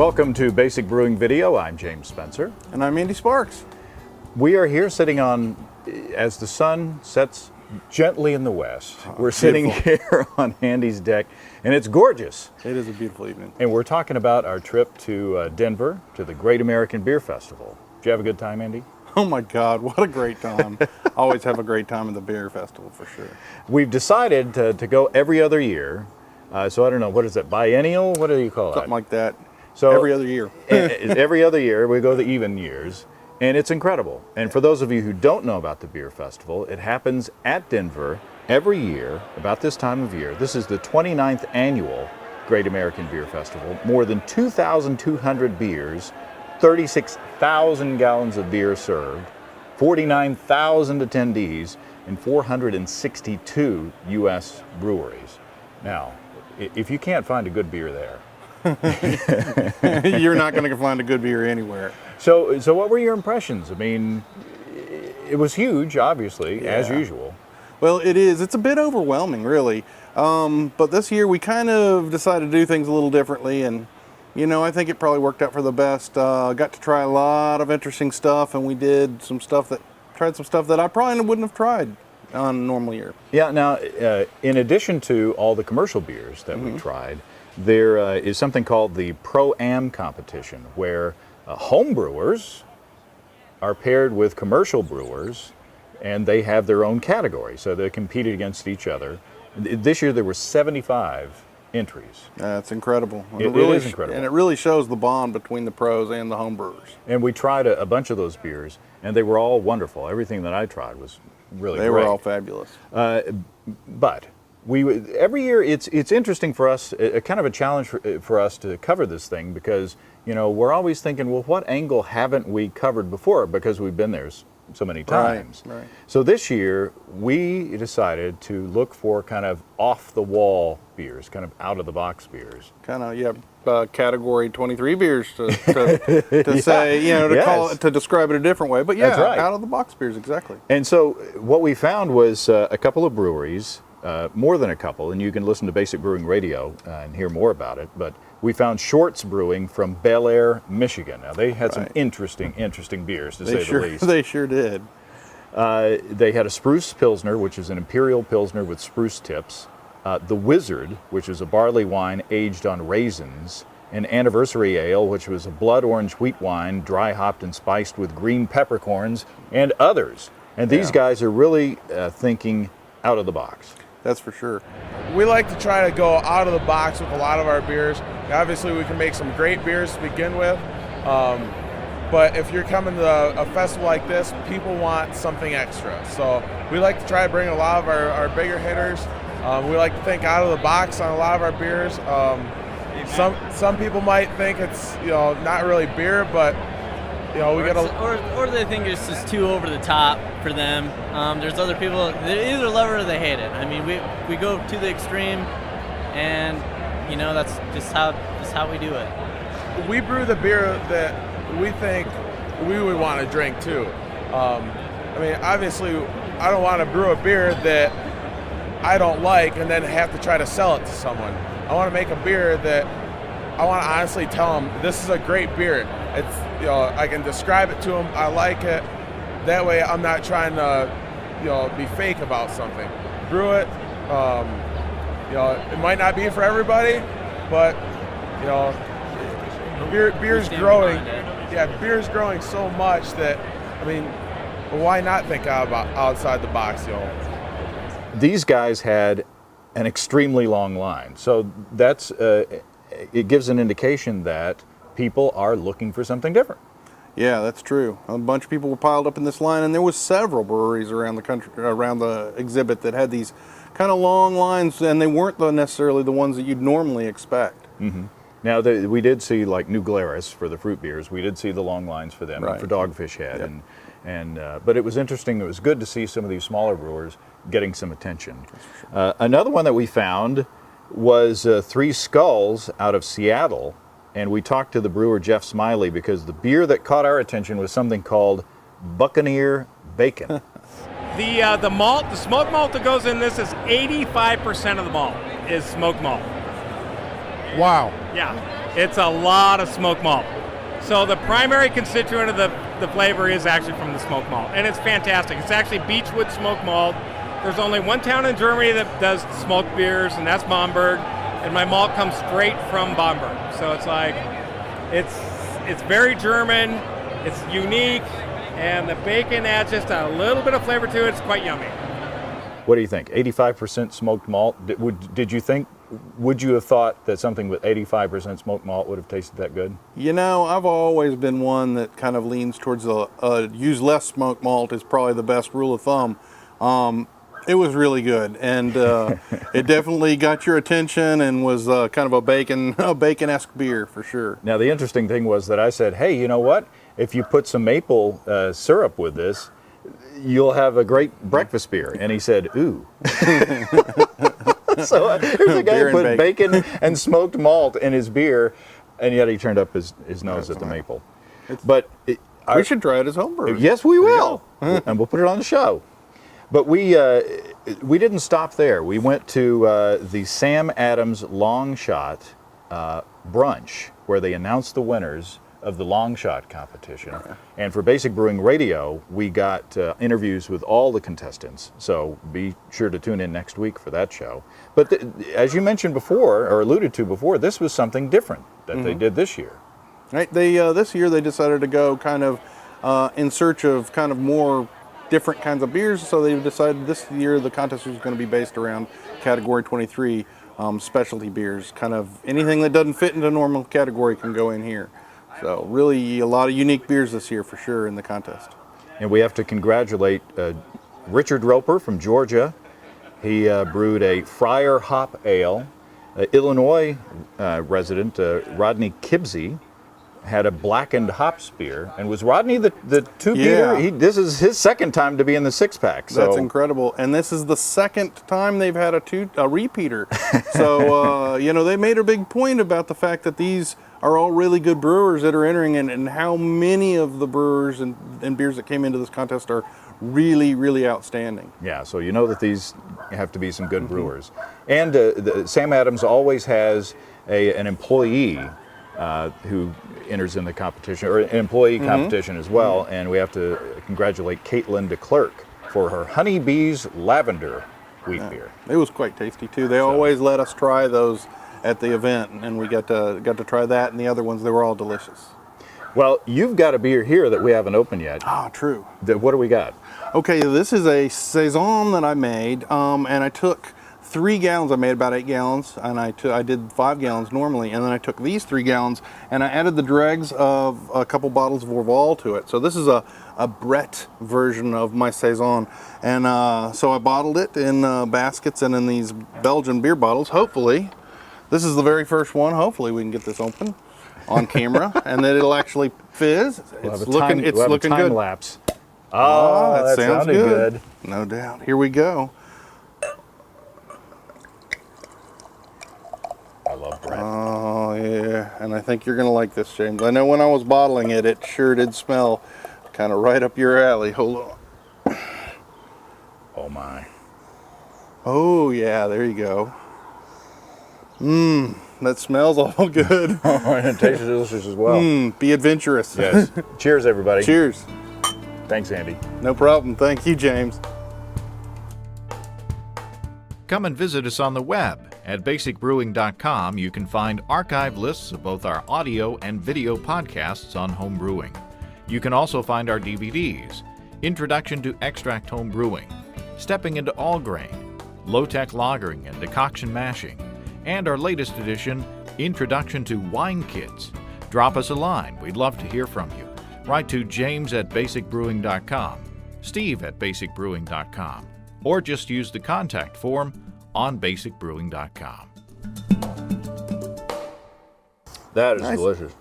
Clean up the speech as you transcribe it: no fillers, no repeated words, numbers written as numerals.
Welcome to Basic Brewing Video. I'm James Spencer. And I'm Andy Sparks. We are here sitting on, as the sun sets gently in the west, we're sitting here on Andy's deck, and it's gorgeous. It is a beautiful evening. And we're talking about our trip to Denver, to the Great American Beer Festival. Did you have a good time, Andy? Oh my God, what a great time. Always have a great time at the beer festival for sure. We've decided to go every other year. So I don't know, what is it, biennial? What do you call it? Something like that. So every other year. Every other year, we go the even years. And it's incredible. And for those of you who don't know about the beer festival, it happens at Denver every year, about this time of year. This is the 29th annual Great American Beer Festival. More than 2,200 beers, 36,000 gallons of beer served, 49,000 attendees, and 462 U.S. breweries. Now, if you can't find a good beer there, you're not going to find a good beer anywhere. So what were your impressions? I mean, it was huge, obviously, as usual. Well, it is. It's a bit overwhelming, really. But this year we kind of decided to do things a little differently, and you know, I think it probably worked out for the best. Got to try a lot of interesting stuff, and we tried some stuff that I probably wouldn't have tried on a normal year. Yeah. Now, in addition to all the commercial beers that we tried, there is something called the Pro-Am competition, where home brewers are paired with commercial brewers, and they have their own category, so they competed against each other. This year there were 75 entries. That's incredible. It is incredible. And it really shows the bond between the pros and the home brewers. And we tried a bunch of those beers, and they were all wonderful. Everything that I tried was really great. They were all fabulous. But every year it's interesting for us, a kind of a challenge for us to cover this thing, because you know, we're always thinking, well, what angle haven't we covered before, because we've been there so many times. Right. So this year we decided to look for kind of off the wall beers, kind of out of the box beers. Kind of category 23 beers to say, you know, to call it, to describe it a different way. But That's right. Out of the box beers, exactly. And so what we found was a couple of breweries, more than a couple, and you can listen to Basic Brewing Radio and hear more about it, but we found Shorts Brewing from Bel Air, Michigan. Now, they had some interesting beers, to say the least. They sure did. They had a Spruce Pilsner, which is an imperial Pilsner with spruce tips, the Wizard, which is a barley wine aged on raisins, an Anniversary Ale, which was a blood orange wheat wine, dry hopped and spiced with green peppercorns, and others. And these guys are really thinking out of the box. That's for sure. We like to try to go out of the box with a lot of our beers. Obviously, we can make some great beers to begin with, but if you're coming to a festival like this, people want something extra. So we like to try to bring a lot of our bigger hitters. We like to think out of the box on a lot of our beers. Some people might think it's, you know, not really beer, but you know, or they think it's just too over the top for them. There's other people, they either love it or they hate it. I mean, we go to the extreme, and you know, that's just how we do it. We brew the beer that we think we would want to drink too. I mean, obviously, I don't want to brew a beer that I don't like and then have to try to sell it to someone. I want to make a beer that I want to honestly tell them, this is a great beer. It's, you know, I can describe it to them. I like it. That way, I'm not trying to, you know, be fake about something. Brew it. You know, it might not be for everybody, but you know, beer's growing. Yeah, beer's growing so much that, I mean, why not think outside the box? You know. These guys had an extremely long line, so that's it gives an indication that people are looking for something different. Yeah, that's true. A bunch of people were piled up in this line, and there was several breweries around the country, around the exhibit, that had these kind of long lines, and they weren't necessarily the ones that you'd normally expect. Mm-hmm. Now, we did see, like, New Glarus for the fruit beers. We did see the long lines for them, and for Dogfish Head, but it was interesting. It was good to see some of these smaller brewers getting some attention. Another one that we found was Three Skulls out of Seattle. And we talked to the brewer, Jeff Smiley, because the beer that caught our attention was something called Buccaneer Bacon. The malt, the smoked malt that goes in this is 85% of the malt is smoked malt. Wow. Yeah. it's a lot of smoked malt. So the primary constituent of the flavor is actually from the smoked malt, and it's fantastic. It's actually beechwood smoked malt. There's only one town in Germany that does smoked beers, and that's Bamberg, and my malt comes straight from Bamberg. So it's like, it's very German, it's unique, and the bacon adds just a little bit of flavor to it. It's quite yummy. What do you think? 85% smoked malt? Would you have thought that something with 85% smoked malt would have tasted that good? You know, I've always been one that kind of leans towards use less smoked malt is probably the best rule of thumb. It was really good, and it definitely got your attention and was kind of a bacon-esque beer for sure. Now, the interesting thing was that I said, hey, you know what? If you put some maple syrup with this, you'll have a great breakfast beer. And he said, ooh. So here's a guy who put bacon and smoked malt in his beer, and yet he turned up his nose at the maple. But we should try it as homebrew. Yes, we will. And we'll put it on the show. But we didn't stop there. We went to the Sam Adams Longshot brunch, where they announced the winners of the Longshot competition. And for Basic Brewing Radio, we got interviews with all the contestants. So be sure to tune in next week for that show. But as you mentioned before, or alluded to before, this was something different that they did this year. Right. They this year they decided to go kind of in search of kind of more different kinds of beers. So they decided this year the contest was going to be based around category 23 specialty beers. Kind of anything that doesn't fit into a normal category can go in here. So really a lot of unique beers this year for sure in the contest. And we have to congratulate Richard Roper from Georgia. He brewed a Friar Hop Ale. Illinois resident Rodney Kibsey had a blackened hops beer. And was Rodney the two-beater? Yeah. This is his second time to be in the six-pack. So. That's incredible. And this is the second time they've had a repeater. So, you know, they made a big point about the fact that these are all really good brewers that are entering, and how many of the brewers and beers that came into this contest are really, really outstanding. Yeah, so you know that these have to be some good brewers. And Sam Adams always has an employee who enters in the competition, or an employee competition as well, and we have to congratulate Caitlin DeClerc for her Honeybees Lavender wheat beer. It was quite tasty too. They always let us try those at the event, and we got to try that and the other ones. They were all delicious. Well, you've got a beer here that we haven't opened yet. Ah, true. What do we got? Okay, this is a Saison that I made, and I took 3 gallons. I made about 8 gallons, and I did 5 gallons normally, and then I took these 3 gallons and I added the dregs of a couple bottles of Orval to it. So this is a Brett version of my Saison, and so I bottled it in baskets and in these Belgian beer bottles. Hopefully, this is the very first one. Hopefully we can get this open on camera and then it'll actually fizz. It's looking good. Lapse. Oh, that sounded good. No doubt. Here we go. I love Brett. Oh yeah, and I think you're gonna like this, James. I know when I was bottling it, it sure did smell kind of right up your alley. Hold on. Oh my. Oh yeah, there you go. Mmm, that smells all good. And it tastes delicious as well. Mmm, be adventurous. Yes. Cheers, everybody. Cheers. Thanks, Andy. No problem. Thank you, James. Come and visit us on the web. At basicbrewing.com, you can find archive lists of both our audio and video podcasts on home brewing. You can also find our DVDs, Introduction to Extract Home Brewing, Stepping into All Grain, Low-Tech Lagering and Decoction Mashing, and our latest edition, Introduction to Wine Kits. Drop us a line. We'd love to hear from you. Write to james@basicbrewing.com, steve@basicbrewing.com, or just use the contact form on basicbrewing.com. That is delicious.